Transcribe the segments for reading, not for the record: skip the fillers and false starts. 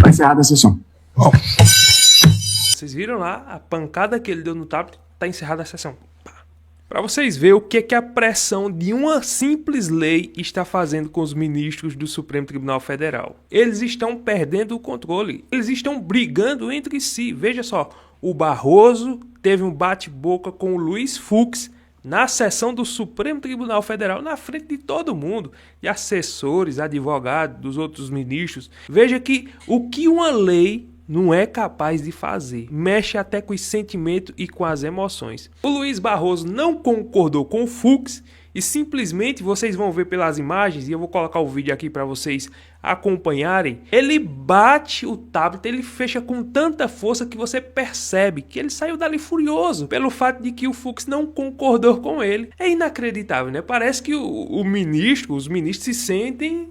Está encerrada a sessão. Bom. Vocês viram lá a pancada que ele deu no tablet? Está encerrada a sessão. Para vocês verem o que a pressão de uma simples lei está fazendo com os ministros do Supremo Tribunal Federal. Eles estão perdendo o controle. Eles estão brigando entre si. Veja só, o Barroso teve um bate-boca com o Luiz Fux na sessão do Supremo Tribunal Federal, na frente de todo mundo, de assessores, advogados, dos outros ministros. Veja que o que uma lei não é capaz de fazer, mexe até com os sentimentos e com as emoções. O Luiz Barroso não concordou com o Fux e simplesmente, vocês vão ver pelas imagens, e eu vou colocar o vídeo aqui para vocês acompanharem, ele bate o tablet, ele fecha com tanta força que você percebe que ele saiu dali furioso pelo fato de que o Fux não concordou com ele. É inacreditável, né? Parece que os ministros se sentem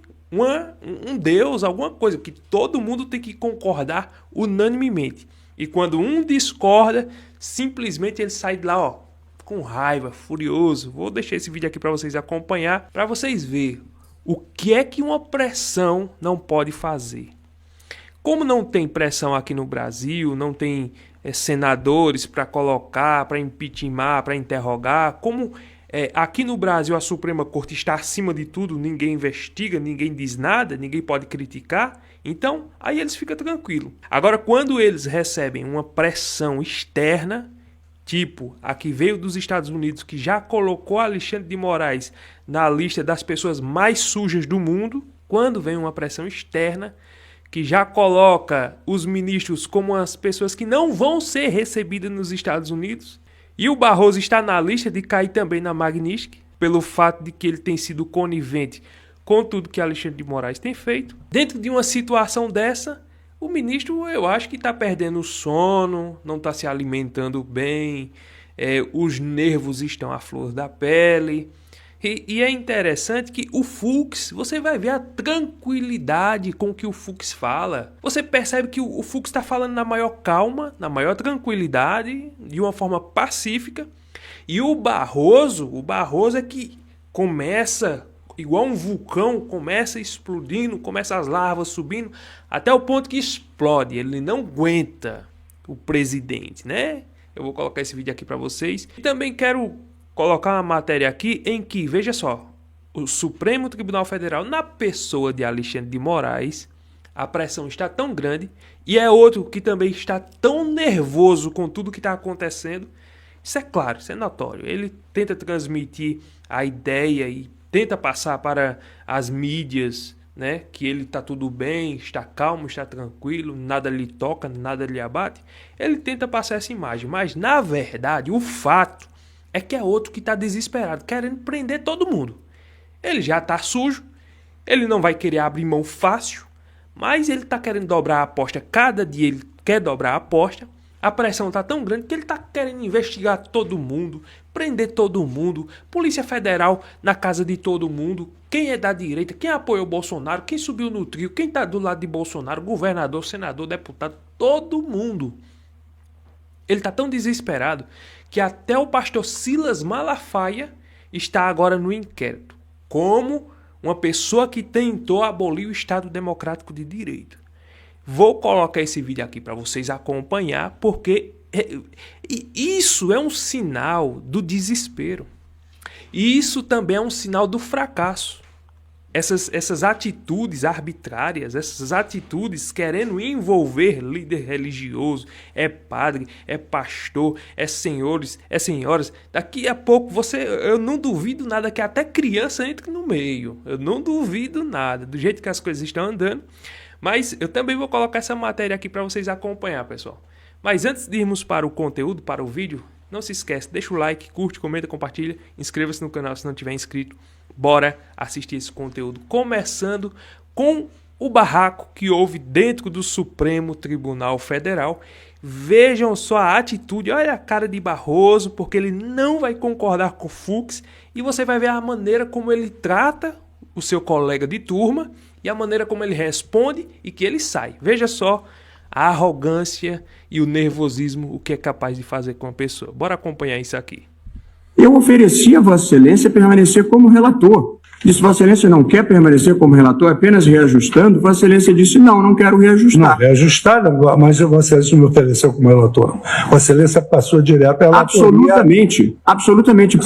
um deus, alguma coisa, que todo mundo tem que concordar unanimemente. E quando um discorda, simplesmente ele sai de lá, ó, com raiva, furioso. Vou deixar esse vídeo aqui para vocês acompanhar, para vocês verem o que é que uma pressão não pode fazer. Como não tem pressão aqui no Brasil, não tem senadores para colocar, para impeachmentar, para interrogar, como aqui no Brasil a Suprema Corte está acima de tudo, ninguém investiga, ninguém diz nada, ninguém pode criticar, então aí eles ficam tranquilos. Agora, quando eles recebem uma pressão externa, tipo a que veio dos Estados Unidos, que já colocou Alexandre de Moraes na lista das pessoas mais sujas do mundo, quando vem uma pressão externa, que já coloca os ministros como as pessoas que não vão ser recebidas nos Estados Unidos, e o Barroso está na lista de cair também na Magnitsky, pelo fato de que ele tem sido conivente com tudo que Alexandre de Moraes tem feito. Dentro de uma situação dessa, o ministro, eu acho que está perdendo o sono, não está se alimentando bem, os nervos estão à flor da pele. E é interessante que o Fux, você vai ver a tranquilidade com que o Fux fala. Você percebe que o Fux está falando na maior calma, na maior tranquilidade, de uma forma pacífica. E o Barroso é que começa, igual um vulcão, começa explodindo, começa as lavas subindo, até o ponto que explode. Ele não aguenta o presidente, né? Eu vou colocar esse vídeo aqui para vocês. E também quero colocar uma matéria aqui em que, veja só, o Supremo Tribunal Federal, na pessoa de Alexandre de Moraes, a pressão está tão grande, e é outro que também está tão nervoso com tudo que está acontecendo. Isso é claro, isso é notório. Ele tenta transmitir a ideia e tenta passar para as mídias, né, que ele está tudo bem, está calmo, está tranquilo, nada lhe toca, nada lhe abate. Ele tenta passar essa imagem, mas na verdade o fato é que é outro que está desesperado, querendo prender todo mundo. Ele já está sujo, ele não vai querer abrir mão fácil, mas ele está querendo dobrar a aposta. Cada dia ele quer dobrar a aposta. A pressão está tão grande que ele está querendo investigar todo mundo, prender todo mundo, Polícia Federal na casa de todo mundo, quem é da direita, quem apoia o Bolsonaro, quem subiu no trio, quem está do lado de Bolsonaro, governador, senador, deputado, todo mundo. Ele está tão desesperado que até o pastor Silas Malafaia está agora no inquérito, como uma pessoa que tentou abolir o Estado Democrático de Direito. Vou colocar esse vídeo aqui para vocês acompanhar, porque isso é um sinal do desespero. E isso também é um sinal do fracasso. Essas atitudes arbitrárias, essas atitudes querendo envolver líder religioso, é padre, é pastor, é senhores, é senhoras. Daqui a pouco eu não duvido nada que até criança entre no meio. Eu não duvido nada, do jeito que as coisas estão andando. Mas eu também vou colocar essa matéria aqui para vocês acompanhar, pessoal. Mas antes de irmos para o conteúdo, para o vídeo, não se esquece, deixa o like, curte, comenta, compartilha, inscreva-se no canal se não tiver inscrito. Bora assistir esse conteúdo, começando com o barraco que houve dentro do Supremo Tribunal Federal. Vejam só a atitude, olha a cara de Barroso, porque ele não vai concordar com o Fux, e você vai ver a maneira como ele trata o seu colega de turma e a maneira como ele responde e que ele sai. Veja só a arrogância e o nervosismo, o que é capaz de fazer com a pessoa. Bora acompanhar isso aqui. Eu ofereci a Vossa Excelência permanecer como relator. Disse, Vossa Excelência não quer permanecer como relator, apenas reajustando? Vossa Excelência disse, não quero reajustar. Não, reajustar, mas Vossa Excelência me ofereceu como relator. Vossa Excelência passou direto à relatoria. Absolutamente.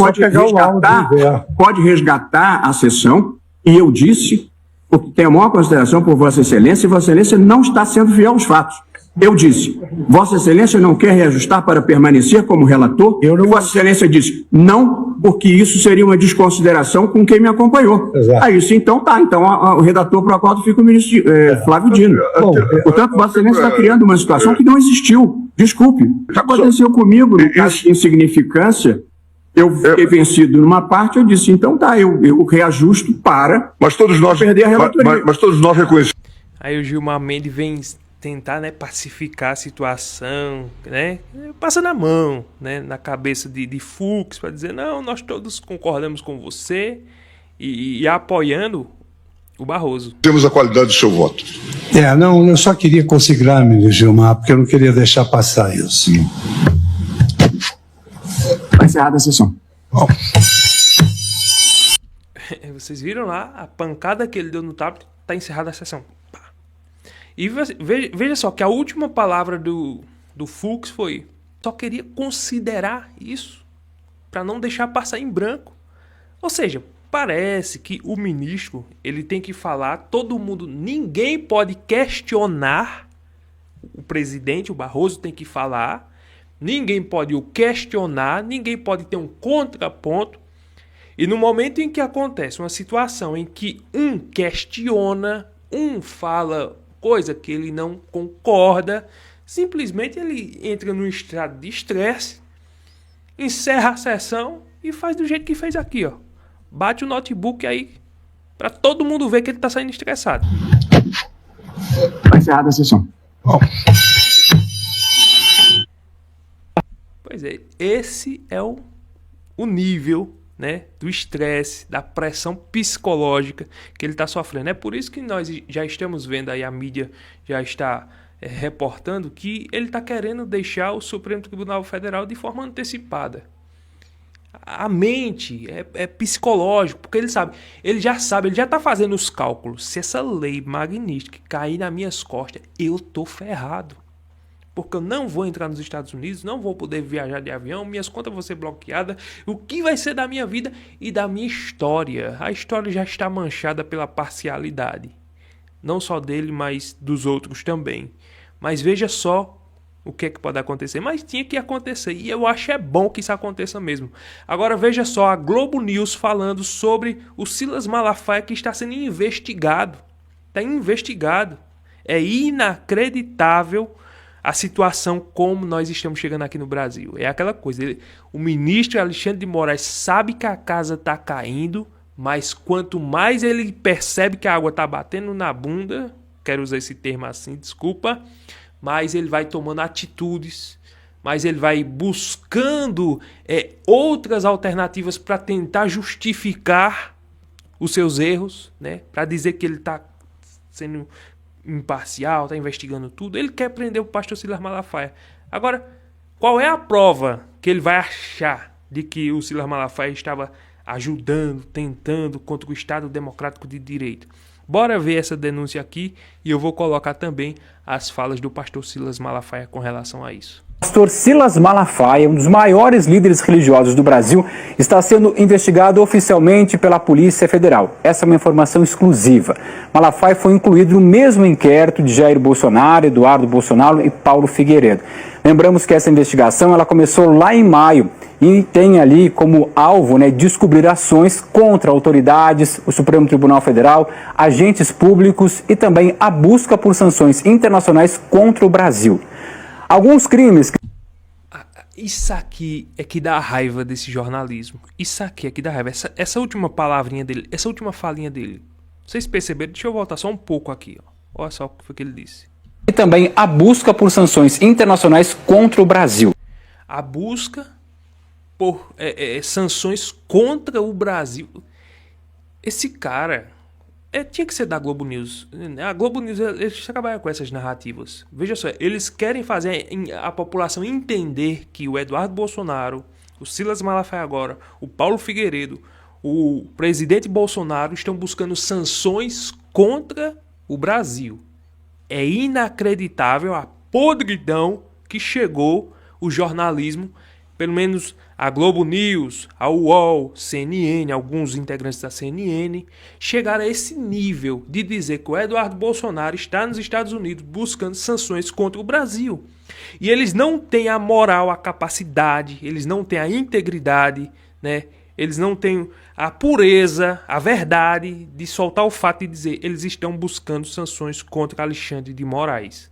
Pode resgatar a sessão, e eu disse, porque tenho a maior consideração por Vossa Excelência, e Vossa Excelência não está sendo fiel aos fatos. Eu disse, Vossa Excelência não quer reajustar para permanecer como relator? E Vossa Excelência disse, não, porque isso seria uma desconsideração com quem me acompanhou. Exato. Aí disse, então tá, então o redator para o qual fica o ministro Flávio Dino. Portanto, Vossa Excelência está criando uma situação que não existiu. Desculpe, já aconteceu comigo, no caso de insignificância. Eu fiquei vencido numa parte, eu disse, então tá, eu reajusto para perder a relatoria. Mas todos nós reconhecemos. Aí o Gilmar Mendes vem tentar, né, pacificar a situação, né, passa na mão, né, na cabeça de Fux para dizer, não, nós todos concordamos com você e apoiando o Barroso. Temos a qualidade do seu voto. Não, eu só queria consignar-me, Gilmar, porque eu não queria deixar passar isso. Está encerrada a sessão. Vocês viram lá a pancada que ele deu no tablet, está encerrada a sessão. E veja só que a última palavra do Fux foi: só queria considerar isso para não deixar passar em branco. Ou seja, parece que o ministro ele tem que falar, todo mundo, ninguém pode questionar o presidente, o Barroso tem que falar, ninguém pode o questionar, ninguém pode ter um contraponto. E no momento em que acontece uma situação em que um questiona, um fala coisa que ele não concorda, simplesmente ele entra num estado de estresse, encerra a sessão e faz do jeito que fez aqui, ó. Bate o notebook aí para todo mundo ver que ele tá saindo estressado. Está encerrada a sessão. Pois é, esse é o nível, né, do estresse, da pressão psicológica que ele está sofrendo. É por isso que nós já estamos vendo aí, a mídia já está reportando que ele está querendo deixar o Supremo Tribunal Federal de forma antecipada. A mente é psicológico, porque ele já está fazendo os cálculos. Se essa lei magnífica cair nas minhas costas, eu tô ferrado. Porque eu não vou entrar nos Estados Unidos, não vou poder viajar de avião, minhas contas vão ser bloqueadas. O que vai ser da minha vida e da minha história? A história já está manchada pela parcialidade. Não só dele, mas dos outros também. Mas veja só o que pode acontecer. Mas tinha que acontecer. E eu acho bom que isso aconteça mesmo. Agora veja só, a Globo News falando sobre o Silas Malafaia que está sendo investigado. Está investigado. É inacreditável a situação como nós estamos chegando aqui no Brasil. É aquela coisa, o ministro Alexandre de Moraes sabe que a casa está caindo, mas quanto mais ele percebe que a água está batendo na bunda, quero usar esse termo assim, desculpa, mais ele vai tomando atitudes, mais ele vai buscando outras alternativas para tentar justificar os seus erros, né? Para dizer que ele está sendo imparcial, está investigando tudo. Ele quer prender o pastor Silas Malafaia. Agora, qual é a prova que ele vai achar de que o Silas Malafaia estava ajudando, tentando contra o Estado Democrático de Direito? Bora ver essa denúncia aqui e eu vou colocar também as falas do pastor Silas Malafaia com relação a isso. O pastor Silas Malafaia, um dos maiores líderes religiosos do Brasil, está sendo investigado oficialmente pela Polícia Federal. Essa é uma informação exclusiva. Malafaia foi incluído no mesmo inquérito de Jair Bolsonaro, Eduardo Bolsonaro e Paulo Figueiredo. Lembramos que essa investigação ela começou lá em maio e tem ali como alvo, descobrir ações contra autoridades, o Supremo Tribunal Federal, agentes públicos e também a busca por sanções internacionais contra o Brasil. Alguns crimes... Isso aqui é que dá raiva desse jornalismo. Isso aqui é que dá raiva. Essa última palavrinha dele, essa última falinha dele. Vocês perceberam? Deixa eu voltar só um pouco aqui. Ó. Olha só o que foi que ele disse. E também a busca por sanções internacionais contra o Brasil. A busca por sanções contra o Brasil. Esse cara... tinha que ser da Globo News. A Globo News, eles trabalham com essas narrativas. Veja só, eles querem fazer a população entender que o Eduardo Bolsonaro, o Silas Malafaia agora, o Paulo Figueiredo, o presidente Bolsonaro estão buscando sanções contra o Brasil. É inacreditável a podridão que chegou o jornalismo, pelo menos a Globo News, a UOL, CNN, alguns integrantes da CNN, chegaram a esse nível de dizer que o Eduardo Bolsonaro está nos Estados Unidos buscando sanções contra o Brasil. E eles não têm a moral, a capacidade, eles não têm a integridade, né? Eles não têm a pureza, a verdade de soltar o fato de dizer que eles estão buscando sanções contra Alexandre de Moraes.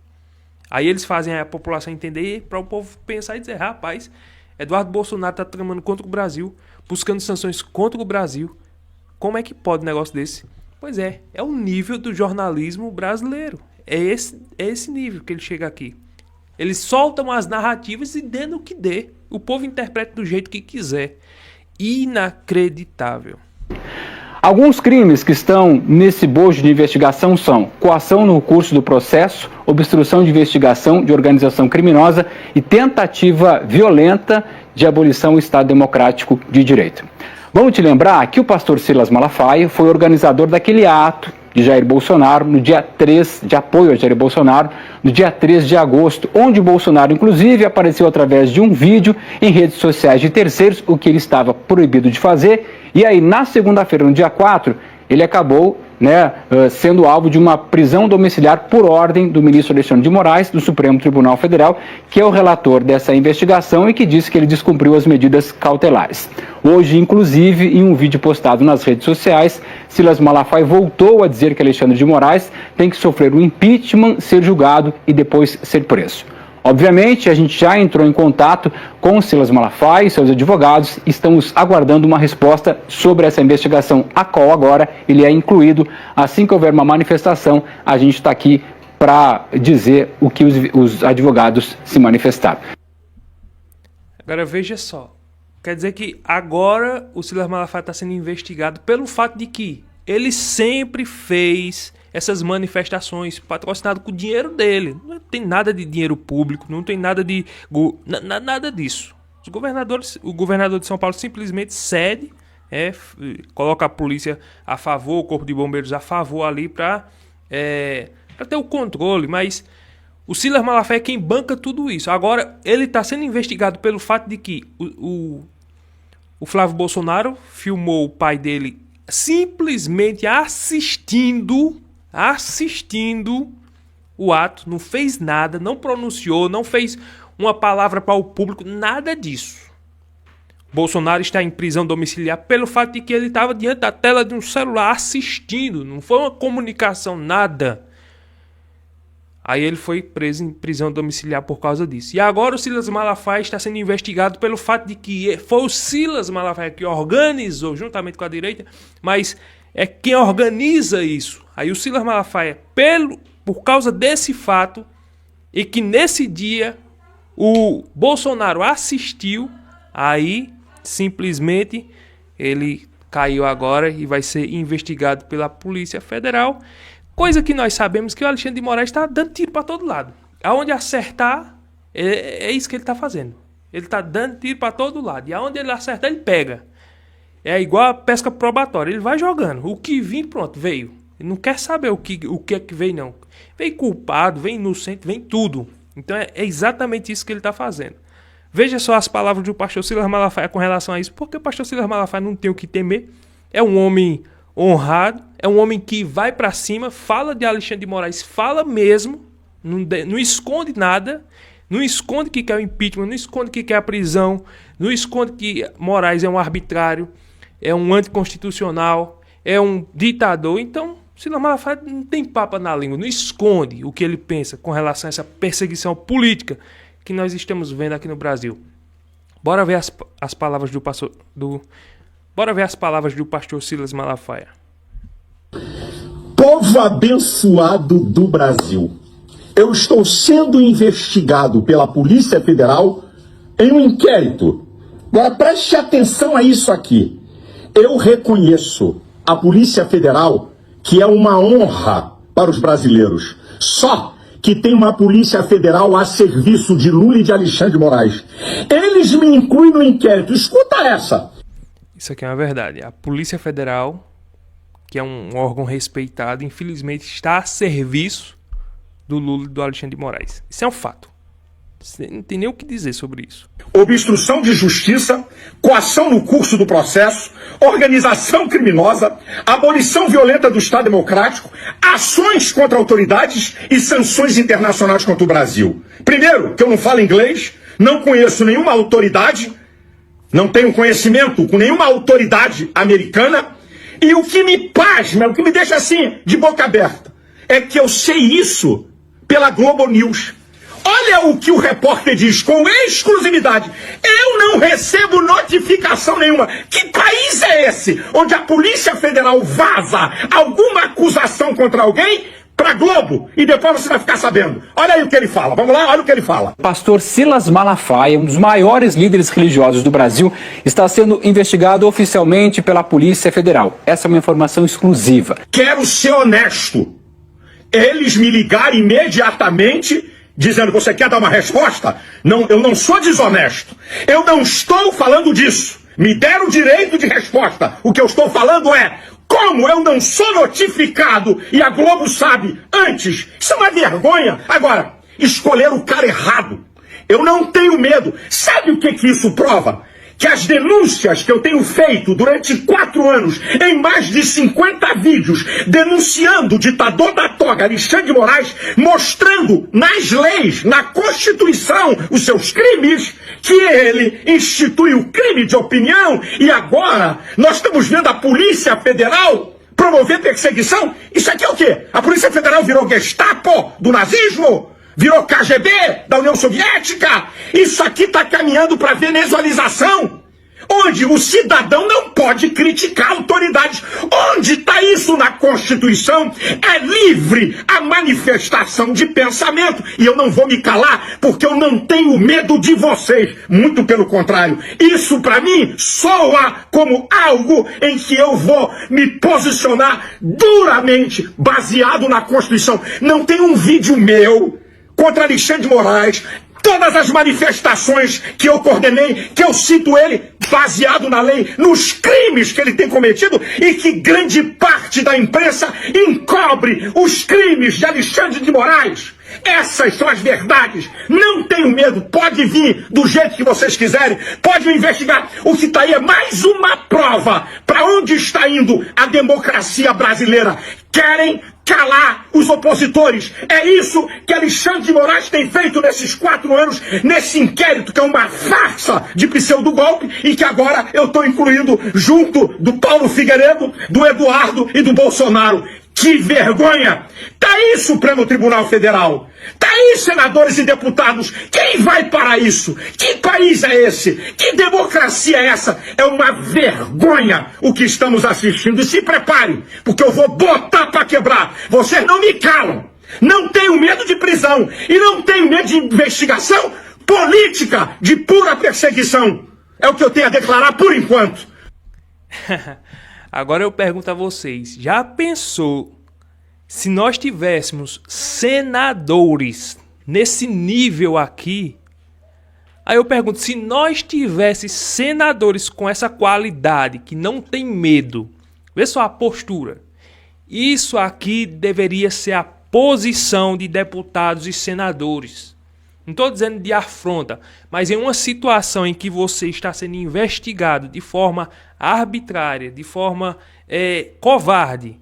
Aí eles fazem a população entender para o povo pensar e dizer, rapaz, Eduardo Bolsonaro está tramando contra o Brasil, buscando sanções contra o Brasil. Como é que pode um negócio desse? Pois é o nível do jornalismo brasileiro. É esse nível que ele chega aqui. Eles soltam as narrativas e dando o que dê. O povo interpreta do jeito que quiser. Inacreditável. Alguns crimes que estão nesse bojo de investigação são coação no curso do processo, obstrução de investigação de organização criminosa e tentativa violenta de abolição do Estado Democrático de Direito. Vamos te lembrar que o pastor Silas Malafaia foi organizador daquele ato de Jair Bolsonaro no dia 3, de apoio a Jair Bolsonaro, no dia 3 de agosto, onde Bolsonaro, inclusive, apareceu através de um vídeo em redes sociais de terceiros, o que ele estava proibido de fazer. E aí, na segunda-feira, no dia 4, ele acabou sendo alvo de uma prisão domiciliar por ordem do ministro Alexandre de Moraes, do Supremo Tribunal Federal, que é o relator dessa investigação e que disse que ele descumpriu as medidas cautelares. Hoje, inclusive, em um vídeo postado nas redes sociais, Silas Malafaia voltou a dizer que Alexandre de Moraes tem que sofrer um impeachment, ser julgado e depois ser preso. Obviamente, a gente já entrou em contato com o Silas Malafaia e seus advogados. Estamos aguardando uma resposta sobre essa investigação, a qual agora ele é incluído. Assim que houver uma manifestação, a gente está aqui para dizer o que os advogados se manifestaram. Agora veja só, quer dizer que agora o Silas Malafaia está sendo investigado pelo fato de que ele sempre fez essas manifestações patrocinadas com o dinheiro dele. Não tem nada de dinheiro público, não tem nada de nada disso. O governador de São Paulo simplesmente cede, coloca a polícia a favor, o corpo de bombeiros a favor ali para ter o controle, mas o Silas Malafaia é quem banca tudo isso. Agora ele está sendo investigado pelo fato de que o Flávio Bolsonaro filmou o pai dele simplesmente assistindo o ato, não fez nada, não pronunciou, não fez uma palavra para o público, nada disso. Bolsonaro está em prisão domiciliar pelo fato de que ele estava diante da tela de um celular assistindo, não foi uma comunicação, nada. Aí ele foi preso em prisão domiciliar por causa disso. E agora o Silas Malafaia está sendo investigado pelo fato de que foi o Silas Malafaia que organizou, juntamente com a direita, mas é quem organiza isso. Aí o Silas Malafaia, por causa desse fato, e que nesse dia o Bolsonaro assistiu, aí simplesmente ele caiu agora e vai ser investigado pela Polícia Federal. Coisa que nós sabemos que o Alexandre de Moraes está dando tiro para todo lado. Aonde acertar, é isso que ele está fazendo. Ele está dando tiro para todo lado. E aonde ele acertar, ele pega. É igual a pesca probatória. Ele vai jogando. O que vir, pronto, veio. Ele não quer saber o que é que veio, não. Vem culpado, vem inocente, vem tudo. Então é exatamente isso que ele está fazendo. Veja só as palavras do pastor Silas Malafaia com relação a isso. Porque o pastor Silas Malafaia não tem o que temer. É um homem honrado. É um homem que vai para cima, fala de Alexandre de Moraes, fala mesmo. Não esconde nada. Não esconde que quer o impeachment, não esconde que quer a prisão. Não esconde que Moraes é um arbitrário. É um anticonstitucional, é um ditador. Então, Silas Malafaia não tem papa na língua, não esconde o que ele pensa com relação a essa perseguição política que nós estamos vendo aqui no Brasil. Bora ver as palavras Bora ver as palavras do pastor Silas Malafaia. Povo abençoado do Brasil, eu estou sendo investigado pela Polícia Federal em um inquérito. Agora preste atenção a isso aqui. Eu reconheço a Polícia Federal, que é uma honra para os brasileiros. Só que tem uma Polícia Federal a serviço de Lula e de Alexandre de Moraes. Eles me incluem no inquérito. Escuta essa. Isso aqui é uma verdade. A Polícia Federal, que é um órgão respeitado, infelizmente está a serviço do Lula e do Alexandre de Moraes. Isso é um fato. Você não tem nem o que dizer sobre isso. Obstrução de justiça, coação no curso do processo, organização criminosa, abolição violenta do Estado Democrático, ações contra autoridades e sanções internacionais contra o Brasil. Primeiro, que eu não falo inglês, não conheço nenhuma autoridade, não tenho conhecimento com nenhuma autoridade americana, e o que me pasma, o que me deixa assim, de boca aberta, é que eu sei isso pela Globo News. Olha o que o repórter diz com exclusividade. Eu não recebo notificação nenhuma. Que país é esse onde a Polícia Federal vaza alguma acusação contra alguém para Globo e depois você vai ficar sabendo? Olha aí o que ele fala. Vamos lá, olha o que ele fala. O pastor Silas Malafaia, um dos maiores líderes religiosos do Brasil, está sendo investigado oficialmente pela Polícia Federal. Essa é uma informação exclusiva. Quero ser honesto. Eles me ligaram imediatamente dizendo: você quer dar uma resposta? Não, eu não sou desonesto. Eu não estou falando disso. Me deram o direito de resposta. O que eu estou falando é: como eu não sou notificado e a Globo sabe antes? Isso é uma vergonha. Agora, escolher o cara errado. Eu não tenho medo. Sabe o que isso prova? Que as denúncias que eu tenho feito durante 4 anos, em mais de 50 vídeos, denunciando o ditador da toga, Alexandre de Moraes, mostrando nas leis, na Constituição, os seus crimes, que ele institui o crime de opinião, e agora nós estamos vendo a Polícia Federal promover perseguição. Isso aqui é o quê? A Polícia Federal virou Gestapo do nazismo? Virou KGB da União Soviética? Isso aqui está caminhando para a venezuelização, onde o cidadão não pode criticar autoridades. Onde está isso na Constituição? É livre a manifestação de pensamento. E eu não vou me calar, porque eu não tenho medo de vocês. Muito pelo contrário. Isso para mim soa como algo em que eu vou me posicionar duramente, baseado na Constituição. Não tem um vídeo meu contra Alexandre de Moraes, todas as manifestações que eu coordenei, que eu cito ele, baseado na lei, nos crimes que ele tem cometido, e que grande parte da imprensa encobre os crimes de Alexandre de Moraes. Essas são as verdades. Não tenho medo. Pode vir do jeito que vocês quiserem. Pode me investigar. O que está aí é mais uma prova para onde está indo a democracia brasileira. Querem calar os opositores. É isso que Alexandre de Moraes tem feito nesses 4 anos, nesse inquérito que é uma farsa de pseudo-golpe, e que agora eu estou incluindo junto do Paulo Figueiredo, do Eduardo e do Bolsonaro. Que vergonha! Tá aí, Supremo Tribunal Federal! Tá aí, senadores e deputados! Quem vai para isso? Que país é esse? Que democracia é essa? É uma vergonha o que estamos assistindo. E se prepare, porque eu vou botar para quebrar. Vocês não me calam. Não tenho medo de prisão. E não tenho medo de investigação política de pura perseguição. É o que eu tenho a declarar por enquanto. Agora eu pergunto a vocês, já pensou se nós tivéssemos senadores nesse nível aqui? Aí eu pergunto, se nós tivéssemos senadores com essa qualidade, que não tem medo, vê só a postura. Isso aqui deveria ser a posição de deputados e senadores. Não estou dizendo de afronta, mas em uma situação em que você está sendo investigado de forma arbitrária, de forma covarde,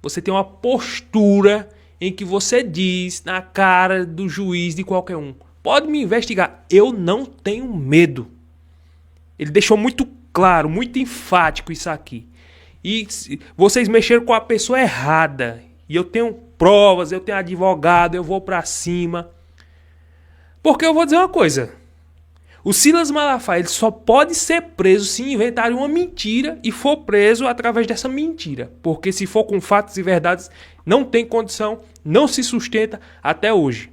você tem uma postura em que você diz na cara do juiz, de qualquer um: pode me investigar, eu não tenho medo. Ele deixou muito claro, muito enfático isso aqui. E vocês mexeram com a pessoa errada. E eu tenho provas, eu tenho advogado, eu vou pra cima. Porque eu vou dizer uma coisa: o Silas Malafaia ele só pode ser preso se inventarem uma mentira e for preso através dessa mentira. Porque se for com fatos e verdades, não tem condição, não se sustenta até hoje.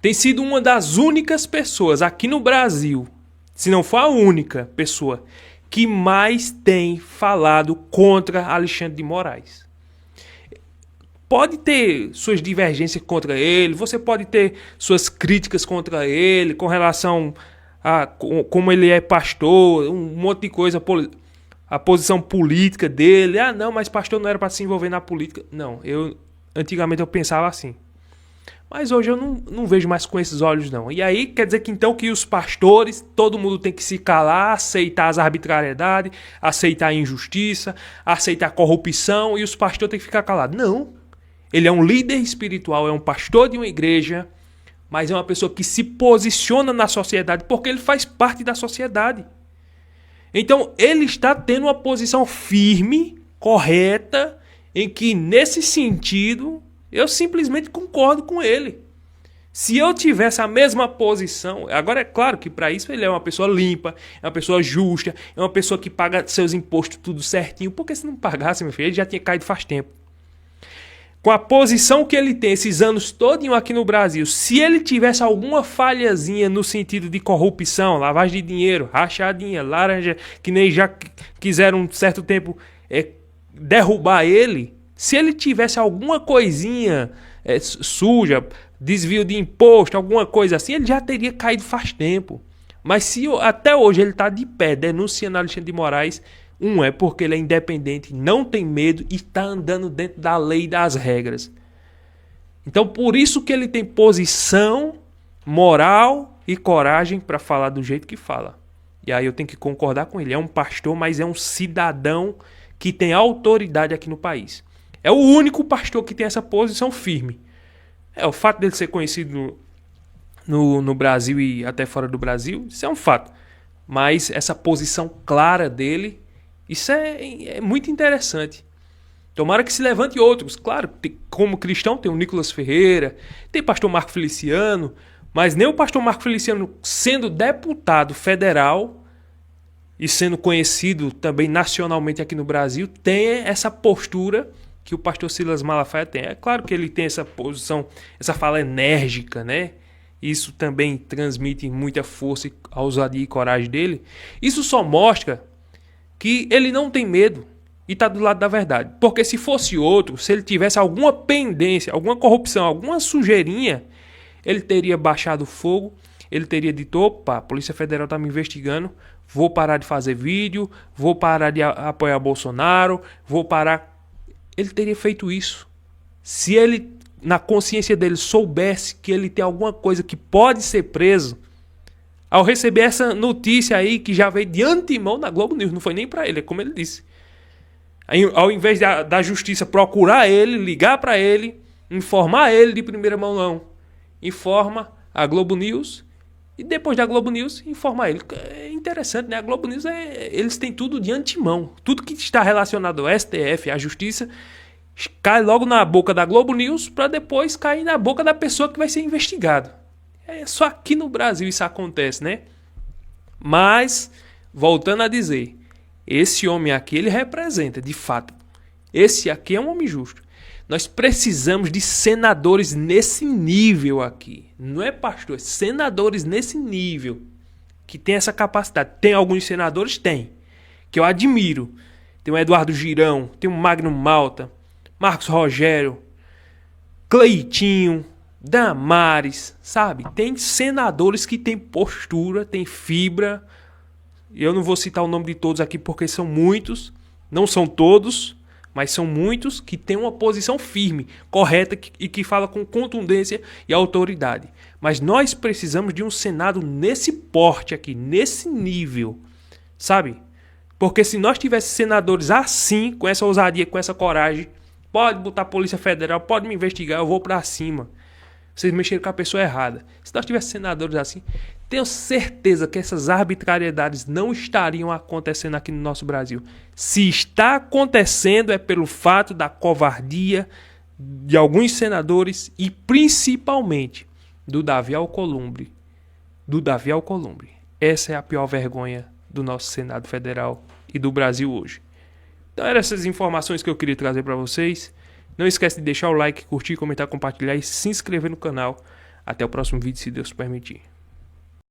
Tem sido uma das únicas pessoas aqui no Brasil, se não for a única pessoa, que mais tem falado contra Alexandre de Moraes. Pode ter suas divergências contra ele, você pode ter suas críticas contra ele com relação como ele é pastor, um monte de coisa, a posição política dele. Não, mas pastor não era para se envolver na política. Não, antigamente eu pensava assim. Mas hoje eu não vejo mais com esses olhos, não. E aí quer dizer que então que os pastores, todo mundo tem que se calar, aceitar as arbitrariedades, aceitar a injustiça, aceitar a corrupção, e os pastores têm que ficar calados. Não. Ele é um líder espiritual, é um pastor de uma igreja, mas é uma pessoa que se posiciona na sociedade porque ele faz parte da sociedade. Então ele está tendo uma posição firme, correta, em que nesse sentido eu simplesmente concordo com ele. Se eu tivesse a mesma posição, agora é claro que para isso ele é uma pessoa limpa, é uma pessoa justa, é uma pessoa que paga seus impostos tudo certinho, porque se não pagasse, meu filho, ele já tinha caído faz tempo. Com a posição que ele tem esses anos todinho aqui no Brasil, se ele tivesse alguma falhazinha no sentido de corrupção, lavagem de dinheiro, rachadinha, laranja, que nem já quiseram um certo tempo derrubar ele, se ele tivesse alguma coisinha suja, desvio de imposto, alguma coisa assim, ele já teria caído faz tempo. Mas se até hoje ele está de pé denunciando Alexandre de Moraes, é porque ele é independente, não tem medo e está andando dentro da lei e das regras. Então por isso que ele tem posição, moral e coragem para falar do jeito que fala. E aí eu tenho que concordar com ele. É um pastor, mas é um cidadão que tem autoridade aqui no país. É o único pastor que tem essa posição firme. O fato dele ser conhecido no Brasil e até fora do Brasil, isso é um fato. Mas essa posição clara dele, isso é muito interessante. Tomara que se levante outros. Claro, como cristão tem o Nicolas Ferreira, tem o pastor Marco Feliciano, mas nem o pastor Marco Feliciano, sendo deputado federal e sendo conhecido também nacionalmente aqui no Brasil, tem essa postura que o pastor Silas Malafaia tem. É claro que ele tem essa posição, essa fala enérgica, né? Isso também transmite muita força, a ousadia e coragem dele. Isso só mostra que ele não tem medo e está do lado da verdade. Porque se fosse outro, se ele tivesse alguma pendência, alguma corrupção, alguma sujeirinha, ele teria baixado o fogo, ele teria dito, opa, a Polícia Federal está me investigando, vou parar de fazer vídeo, vou parar de apoiar Bolsonaro, vou parar... Ele teria feito isso. Se ele, na consciência dele, soubesse que ele tem alguma coisa que pode ser preso, ao receber essa notícia aí, que já veio de antemão na Globo News, não foi nem para ele, é como ele disse. Aí, ao invés da justiça procurar ele, ligar para ele, informar ele de primeira mão, não. Informa a Globo News e depois da Globo News informa ele. É interessante, né? A Globo News, eles têm tudo de antemão. Tudo que está relacionado ao STF, à justiça, cai logo na boca da Globo News para depois cair na boca da pessoa que vai ser investigada. É só aqui no Brasil isso acontece, né? Mas, voltando a dizer, esse homem aqui, ele representa, de fato. Esse aqui é um homem justo. Nós precisamos de senadores nesse nível aqui. Não é pastor, senadores nesse nível. Que tem essa capacidade. Tem alguns senadores? Tem. Que eu admiro. Tem o Eduardo Girão, tem o Magno Malta, Marcos Rogério, Cleitinho, Damares, sabe? Tem senadores que têm postura, têm fibra. Eu não vou citar o nome de todos aqui porque são muitos. Não são todos, mas são muitos que têm uma posição firme, correta e que fala com contundência e autoridade. Mas nós precisamos de um Senado nesse porte aqui, nesse nível, sabe? Porque se nós tivéssemos senadores assim, com essa ousadia, com essa coragem, pode botar a Polícia Federal, pode me investigar, eu vou pra cima. Vocês mexeram com a pessoa errada. Se nós tivéssemos senadores assim, tenho certeza que essas arbitrariedades não estariam acontecendo aqui no nosso Brasil. Se está acontecendo é pelo fato da covardia de alguns senadores e principalmente do Davi Alcolumbre. Essa é a pior vergonha do nosso Senado Federal e do Brasil hoje. Então eram essas informações que eu queria trazer para vocês. Não esquece de deixar o like, curtir, comentar, compartilhar e se inscrever no canal. Até o próximo vídeo, se Deus permitir.